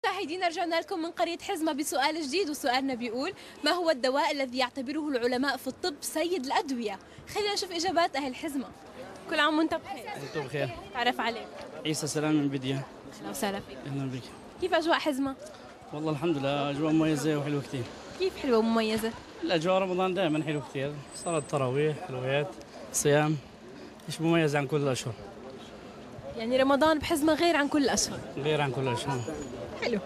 مشاهدينا رجعنا لكم من قرية حزمة بسؤال جديد، وسؤالنا بيقول: ما هو الدواء الذي يعتبره العلماء في الطب سيد الأدوية؟ خلينا نشوف إجابات أهل حزمة. كل عام وأنت بخير. أنتم بخير. تعرف عليك. عيسى سلام من بدية. أهلا وسهلا فيك. أهلا بك. كيف أجواء حزمة؟ والله الحمد لله أجواء مميزة وحلوة كثير. كيف حلوة ومميزة؟ الأجواء رمضان دائما حلو كثير، صلاة التراويح، حلويات، صيام، مش مميز عن كل الأشهر. يعني رمضان بحزمة غير عن كل الأشهر. غير عن كل الأشهر. حلو.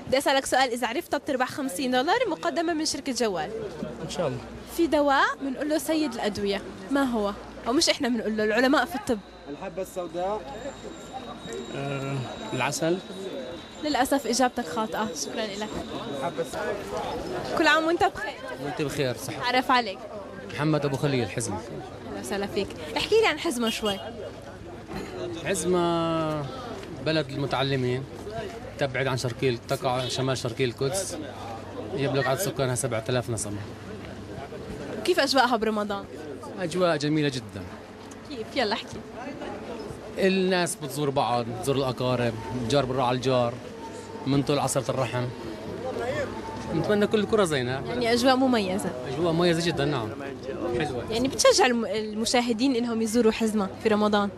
بدي أسألك سؤال، إذا عرفته بتربح $50 مقدمة من شركة جوال. إن شاء الله. في دواء بنقول له سيد الأدوية، ما هو؟ أو مش إحنا بنقول له، العلماء في الطب. الحبة السوداء. العسل. للأسف إجابتك خاطئة، شكرا لك. كل عام وأنت بخير. وانت بخير، صح. تعرف عليك. محمد ابو خليل حزمه. أهلا وسهلا فيك. احكي لي عن حزمة شوي. حزمه بلد المتعلمين، تبعد عن شرقي، تقع شمال شرقي القدس، يبلغ عدد سكانها 7000 نسمة. وكيف أجواءها برمضان؟ أجواء جميلة جدا. كيف؟ يلا احكي. الناس بتزور بعض، بتزور الأقارب، الجار بالراعي الجار، من طول عصرة الرحم. نتمنى كل الكرة زينة. يعني أجواء مميزة. أجواء مميزة جدا، نعم. حلوة. يعني بتشجع المشاهدين إنهم يزوروا حزمة في رمضان؟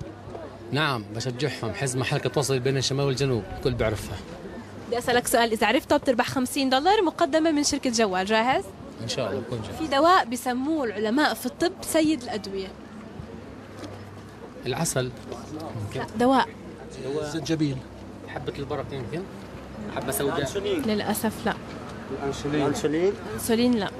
نعم، بشجعهم. حزمة حلقة توصل بين الشمال والجنوب، الكل بيعرفها. بدي أسألك سؤال، إذا عرفته بتربح $50 مقدمة من شركة جوال، جاهز؟ إن شاء الله بكون جاهز. في دواء بسموه العلماء في الطب سيد الأدوية. العسل. لا، دواء. الزنجبيل. حبة البركة يمكن. حبة سوداء. للأسف لا. الأنسولين. أنسولين لا.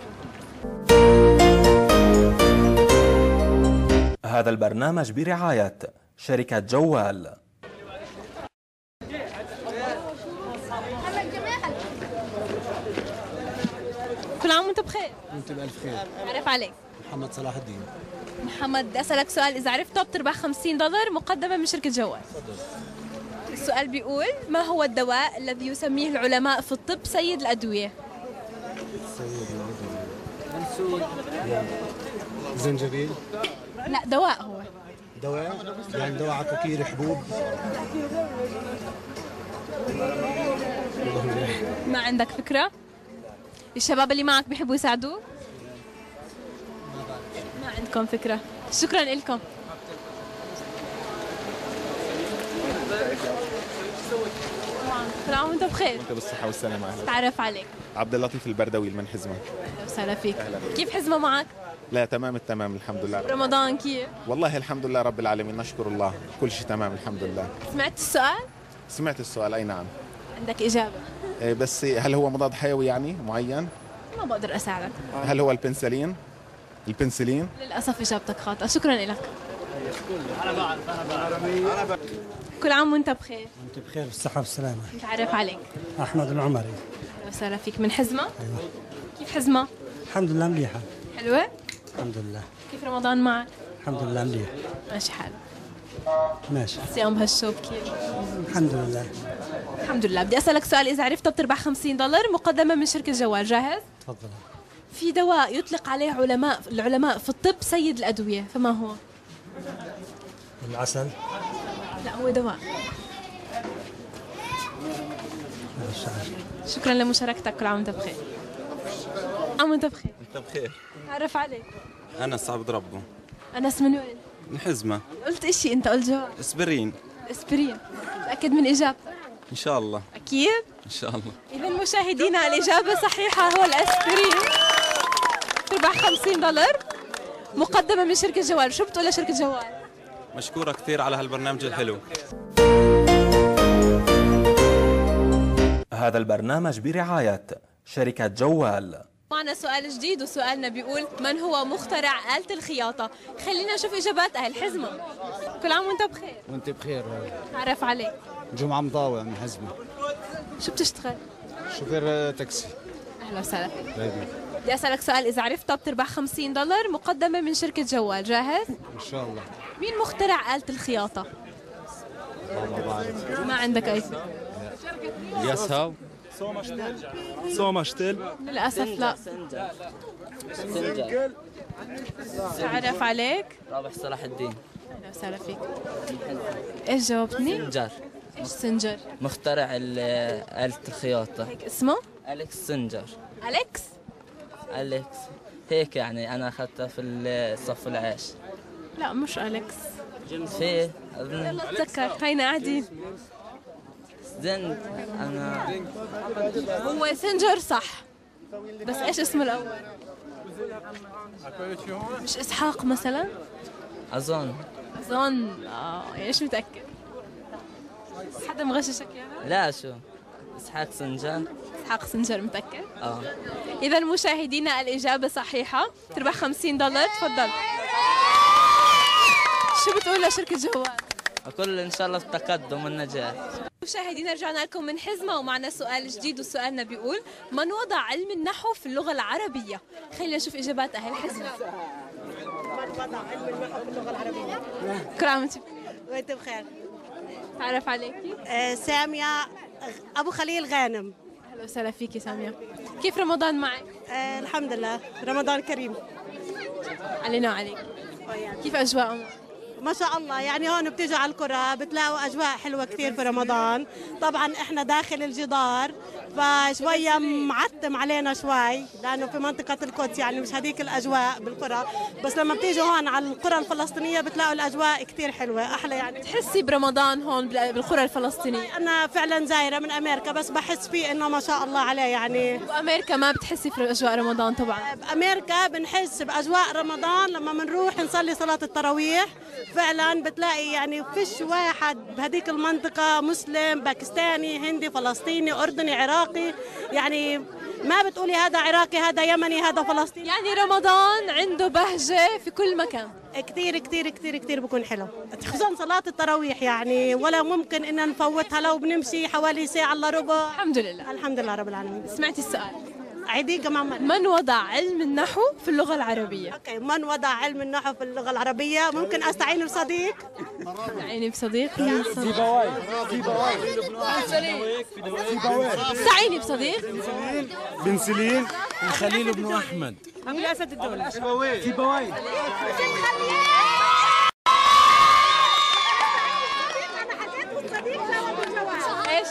هذا البرنامج برعاية شركة جوال. كل عام وأنت بخير. وانت بألف خير. عرف عليك. محمد صلاح الدين. محمد، بدي أسألك سؤال، إذا عرفته بتربح $50 مقدمة من شركة جوال. السؤال بيقول: ما هو الدواء الذي يسميه العلماء في الطب سيد الأدوية؟ زنجبيل. لا، دواء هو. دواء، يعني دواء عقاقير، حبوب. ما عندك فكرة؟ الشباب اللي معك بيحبوا يساعدوك؟ ما عندكم فكرة. شكرا لكم. كل عام وانت بخير. وانت بالصحة والسلامة. أهلا. تعرف عليك. عبد اللطيف البردويل من حزمة. اهلا وسهلا فيك. أهلا بك. كيف حزمة معك؟ لا، تمام التمام الحمد لله. رمضان كيف؟ والله الحمد لله رب العالمين، نشكر الله، كل شيء تمام الحمد لله. سمعت السؤال؟ سمعت السؤال، أي نعم. عندك إجابة؟ بس هل هو مضاد حيوي يعني معين؟ ما بقدر أساعدك. هل هو البنسلين؟ البنسلين؟ للأسف إجابتك خاطئة، شكرا لك. كل عام وانت بخير. وانت بخير بالصحة والسلامة. نتعرف عليك. أحمد العمري. أهلا وسهلا فيك. من حزمة؟ أيوة. كيف حزمة؟ الحمد لله مليحة. حلوة؟ الحمد لله. كيف رمضان معك؟ الحمد لله مليح. ماشي حال. ماشي. صيام بهالشوب كيف؟ الحمد لله. الحمد لله. بدي أسألك سؤال، إذا عرفته بتربح $50 مقدمة من شركة جوال، جاهز؟ تفضل. في دواء يطلق عليه العلماء في الطب سيد الأدوية، فما هو؟ العسل. لا، هو دواء. شكرا لمشاركتك. كل عام وانت بخير. عام وانت بخير. انت بخير. تعرف عليك. انس عبد ربه. أنس من وين؟ من حزمه. قلت إشي أنت، قلت جواب. اسبرين. اسبرين. متأكد من إجابتك؟ ان شاء الله. أكيد؟ ان شاء الله. إذا مشاهدينا الإجابة صحيحة، هو الأسبرين. تربح $50 مقدمة من شركة جوال. شو بتقول لشركة جوال؟ مشكوره كثير على هالبرنامج الحلو. هذا البرنامج برعاية شركة جوال. معنا سؤال جديد، وسؤالنا بيقول: من هو مخترع آلة الخياطة؟ خلينا نشوف إجابات أهل حزمة. كل عام وانت بخير. وانت بخير. تعرف عليك. جمعة مضاوع من حزمة. شو بتشتغل؟ شوفير تاكسي. أهلا وسهلا فيك. بدي أسألك سؤال، إذا عرفته بتربح $50 مقدمة من شركة جوال، جاهز؟ إن شاء الله. مين مخترع آلة الخياطة؟ والله بعرف. ما عندك أي فكرة. ياسهاو. سومشتل. للأسف لا. تعرف عليك؟ رابح صلاح الدين. أهلا وسهلا فيك. إيش جاوبتني؟ سنجار. ايش سنجر؟ مخترع آلة الخياطة. هيك اسمه؟ أليكس سنجر. أليكس؟ أليكس هيك يعني أنا أخذتها في الصف العاشر. لا مش أليكس. في يلا اتذكر هينا قاعدين. زند أنا هو سنجر صح، بس ايش اسمه الأول؟ مش إسحاق مثلا؟ أظن. يعني ايش متأكد؟ حدا مغششك اياها؟ لا شو إسحاق سنجر. إسحاق سنجر متأكد؟ آه. إذا مشاهدينا الإجابة صحيحة، تربح $50. تفضل. شو بتقول لشركة جوال؟ أقول إن شاء الله التقدم والنجاح. مشاهدينا رجعنا لكم من حزمة ومعنا سؤال جديد، وسؤالنا بيقول من وضع علم النحو في اللغة العربية؟ خلينا نشوف إجابات أهل حزمة. من وضع علم النحو في اللغة العربية؟ كل عام وانت وانت بخير. تعرف عليكي؟ سامية أبو خليل غانم. أهلا وسهلا فيكي سامية. كيف رمضان معك؟ الحمد لله، رمضان كريم علينا وعليك. كيف أجواء؟ ما شاء الله، يعني هون بتيجوا على القرى بتلاقوا أجواء حلوة كثير في رمضان. طبعا إحنا داخل الجدار فشوية معتم علينا شوي لأنه في منطقة القدس، يعني مش هذيك الأجواء بالقرى، بس لما بتيجوا هون على القرى الفلسطينية بتلاقوا الأجواء كثير حلوة أحلى. يعني تحسي برمضان هون بالقرى الفلسطينية؟ أنا فعلا زايرة من أمريكا، بس بحس فيه إنه ما شاء الله عليه. يعني بأمريكا ما بتحسي في أجواء رمضان؟ طبعا بأمريكا بنحس بأجواء رمضان لما بنروح نصلي صلاة التراويح، فعلا بتلاقي يعني فيش واحد بهذيك المنطقة مسلم، باكستاني، هندي، فلسطيني، أردني، عراقي، يعني ما بتقولي هذا عراقي، هذا يمني، هذا فلسطيني. يعني رمضان عنده بهجة في كل مكان. كتير كتير كتير كتير بكون حلو، خصوصا صلاة التراويح يعني ولا ممكن إن نفوتها لو بنمشي حوالي ساعة إلا ربع. الحمد لله. الحمد لله رب العالمين. سمعتي السؤال؟ عيدي كمان مرة. من وضع علم النحو في اللغة العربية؟ اوكي، من وضع علم النحو في اللغة العربية؟ ممكن استعين بصديق؟ استعيني بصديق. استعيني بصديق. بن سليم. الخليل بن احمد. ابو الاسد الدولي. سيبويه. ايش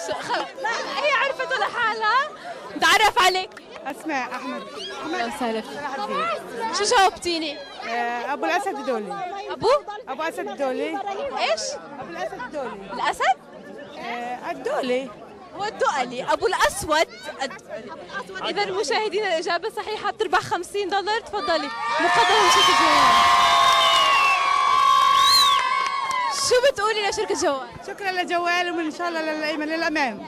هي عرفته لحالها؟ تعرف عليك. اسماء احمد. اهلا وسهلا. شو جاوبتيني؟ ابو الاسد الدولي. ابو اسد الدولي. ايش؟ ابو الاسد الدولي. الاسد؟ الدولي. هو الدؤلي، ابو الاسود الدؤلي. اذا مشاهدينا الاجابه صحيحه، بتربح $50. تفضلي. مقدمه من شركه جوال. شو بتقولي لشركه جوال؟ شكرا لجوال، وان شاء الله للامام.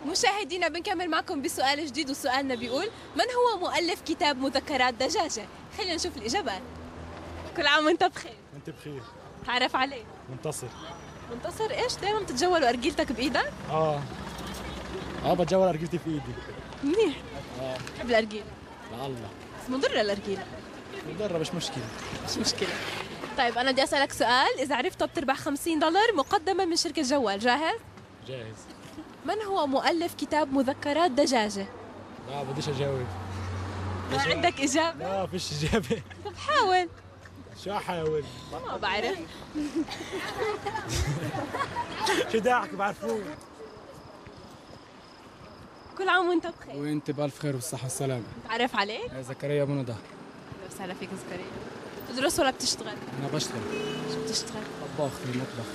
مشاهدينا بنكمل معكم بسؤال جديد، وسؤالنا بيقول من هو مؤلف كتاب مذكرات دجاجة؟ خلينا نشوف الإجابات. كل عام وانت بخير. وانت بخير. تعرف عليه؟ منتصر. منتصر ايش؟ دائما بتتجول وأرجيلتك بإيدك؟ بتجول أرجيلتي في إيدي. منيح. بحب الأرجيلة. لا الله. بس مضرة الأرجيلة. مضرة مش مشكلة. مش مشكلة. طيب أنا بدي أسألك سؤال، إذا عرفته بتربح $50 مقدمة من شركة جوال، جاهز؟ جاهز. من هو مؤلف كتاب مذكرات دجاجة؟ لا بديش أجاوب. ما عندك إجابة؟ لا فيش إجابة. طب حاول. شو أحاول؟ ما بعرف. شو داعك بعرفوه. كل عام وانت بخير. وانت بألف خير والصحة والسلامة. تعرف عليك؟ زكريا أبو ندى. أهلا وسهلا فيك زكريا. بتدرس ولا بتشتغل؟ أنا بشتغل. شو بتشتغل؟ طباخ في المطبخ.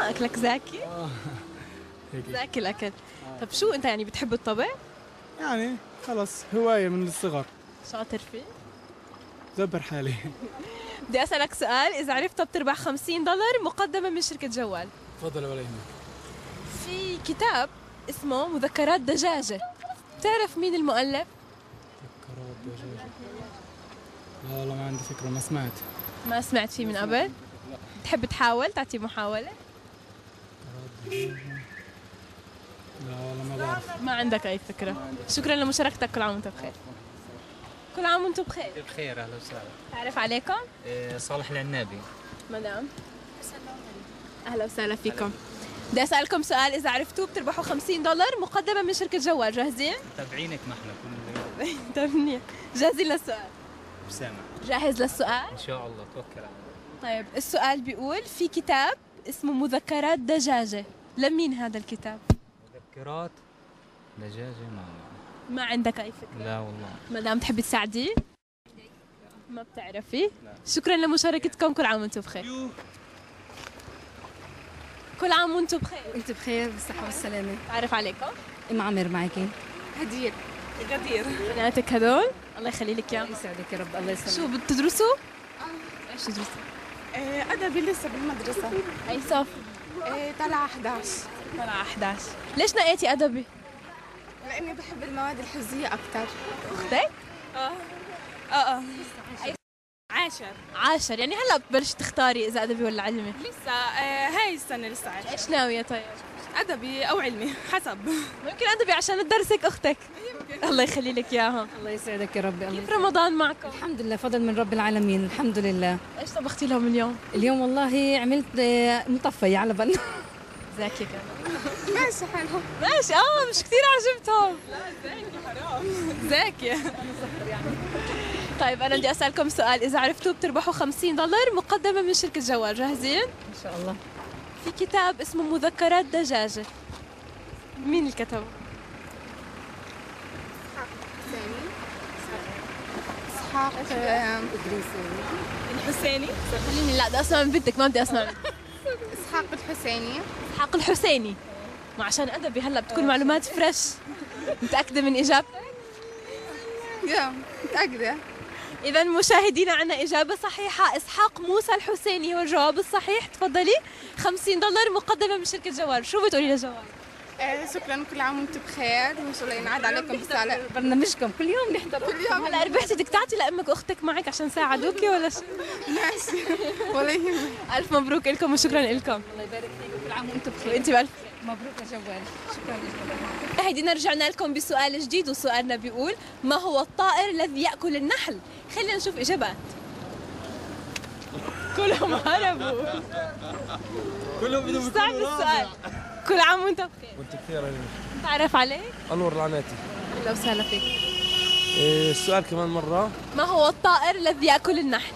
أكلك زاكي؟ هيك. زاكي الأكل. طب شو أنت يعني بتحب الطبخ؟ يعني خلص هواية من الصغر. شاطر فيه؟ دبر حالي. بدي أسألك سؤال، إذا عرفته بتربح $50 مقدمة من شركة جوال. تفضل ولا يهمك. في كتاب اسمه مذكرات دجاجة، بتعرف مين المؤلف؟ مذكرات دجاجة. لا والله ما عندي فكرة، ما سمعت. ما سمعت فيه من قبل؟ تحب تحاول تعطي محاولة؟ لا والله ما بعرف. ما عندك أي فكرة. شكرا لمشاركتك، كل عام وأنت بخير. كل عام وأنتم بخير. بخير. أهلا وسهلا. تعرف عليكم؟ صالح العنابي. مدام. أهلا وسهلا فيكم. بدي أسألكم سؤال، إذا عرفتوه بتربحوا $50 مقدمة من شركة جوال، جاهزين؟ تابعينك ما احنا كل طيب منيح. جاهزين للسؤال؟ سامع. جاهز للسؤال؟ إن شاء الله توكل على الله. طيب السؤال بيقول في كتاب اسمه مذكرات دجاجة، لمين هذا الكتاب؟ مذكرات دجاجة ما عندك أي فكرة؟ لا والله. مدام تحبي تساعديه؟ ما بتعرفي؟ شكرا لمشاركتكم، كل عام وانتم بخير. كل عام وانتم بخير. انت بخير بالصحة والسلامة. تعرف عليكم؟ ام عامر معك. هدير. غدير. بناتك هدول؟ الله يخلي لك اياهم. الله يسعدك يا رب. الله يسلمك. شو بتدرسوا؟ ايش تدرسوا؟ أدبي لسه بالمدرسة. أي صف؟ طلع 11. طلع 11. ليش نقيتي أدبي؟ لأني بحب المواد الحفظية أكثر. أختك؟ عاشر، يعني هلا بتبلشي تختاري إذا أدبي ولا علمي؟ لسه هاي السنة لسه عاشر. ايش ناوية طيب؟ أدبي أو علمي حسب. ممكن أدبي عشان تدرسك أختك. الله يخلي لك إياها. الله يسعدك يا رب. كيف رمضان معكم؟ الحمد لله، فضل من رب العالمين، الحمد لله. ايش طبختي لهم اليوم؟ اليوم والله عملت مطفية على بن. زاكية كمان. ماشي حالهم. ماشي مش كثير عجبتهم. لا زاكية حرام. زاكية. طيب أنا بدي أسألكم سؤال، إذا عرفتوا بتربحوا $50 مقدمة من شركة جوال، جاهزين؟ إن شاء الله. في كتاب اسمه مذكرات دجاجة، مين اللي كتبه؟ إسحاق الحسيني. خليني لا بدي أسمع من بنتك، ما بدي أسمع من إسحاق الحسيني. إسحاق الحسيني. ما عشان أدبي هلا بتكون معلومات فريش. متأكدة من إجابتك؟ يا متأكدة. إذا مشاهدينا عنا إجابة صحيحة، إسحاق موسى الحسيني هو الجواب الصحيح. تفضلي $50 مقدمة من شركة جوال. شو بتقولي لجوال؟ شكرا، كل عام وانتم بخير وان شاء الله ينعاد عليكم بالسلامة. برنامجكم كل يوم نحضر. كل يوم. هلا ربحتي، بدك تعطي لأمك وأختك معك عشان ساعدوكي ولا شيء؟ ماشي ولا يهمك. ألف مبروك لكم وشكرا لكم. الله يبارك فيك، كل عام وانتم بخير. وأنت بألف مبروك يا جوال. شكرا لك. مشاهدينا رجعنا لكم بسؤال جديد، وسؤالنا بيقول ما هو الطائر الذي يأكل النحل؟ خلينا نشوف إجابات. كلهم هربوا. كلهم بدهم صعب السؤال. كل عام وانت بخير. وانت بخير يا تعرف عليك؟ انور العناتي. اهلا وسهلا فيك. السؤال كمان مرة. ما هو الطائر الذي يأكل النحل؟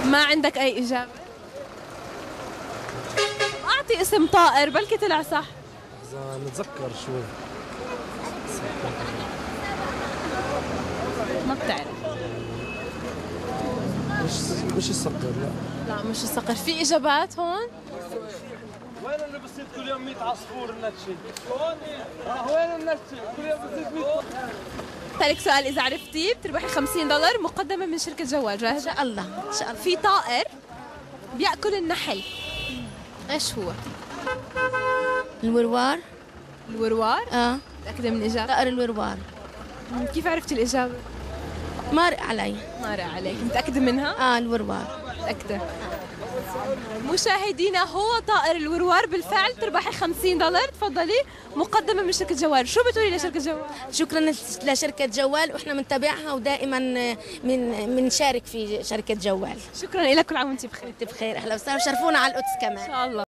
ما عندك أي إجابة؟ أعطي اسم طائر بلكي طلع صح. إذا نتذكر شوي. ما بتعرف. مش الصقر، لا. لا مش الصقر. في إجابات هون؟ وين اللي بصير كل يوم 100 عصفور النتشي؟ وين النتشي؟ كل يوم بصير 100. سألك سؤال، إذا عرفتيه بتربحي $50 مقدمة من شركة جوال، جاهزة؟ إن شاء الله إن شاء الله. في طائر بيأكل النحل، إيش هو؟ الوروار. الوروار؟ متأكدة من الإجابة؟ طائر الوروار. كيف عرفتي الإجابة؟ مارق علي. مارق عليك، متأكدة منها؟ الوروار. متأكدة. مشاهدينا هو طائر الوروار بالفعل. تربحي $50. تفضلي مقدمة من شركة جوال. شو بتقولي لشركة جوال؟ شكرا لشركة جوال، واحنا بنتابعها ودائما بنشارك في شركة جوال. شكرا لك، كل عام وانت بخير. انت بخير، اهلا وسهلا، شرفونا على القدس كمان. ان شاء الله.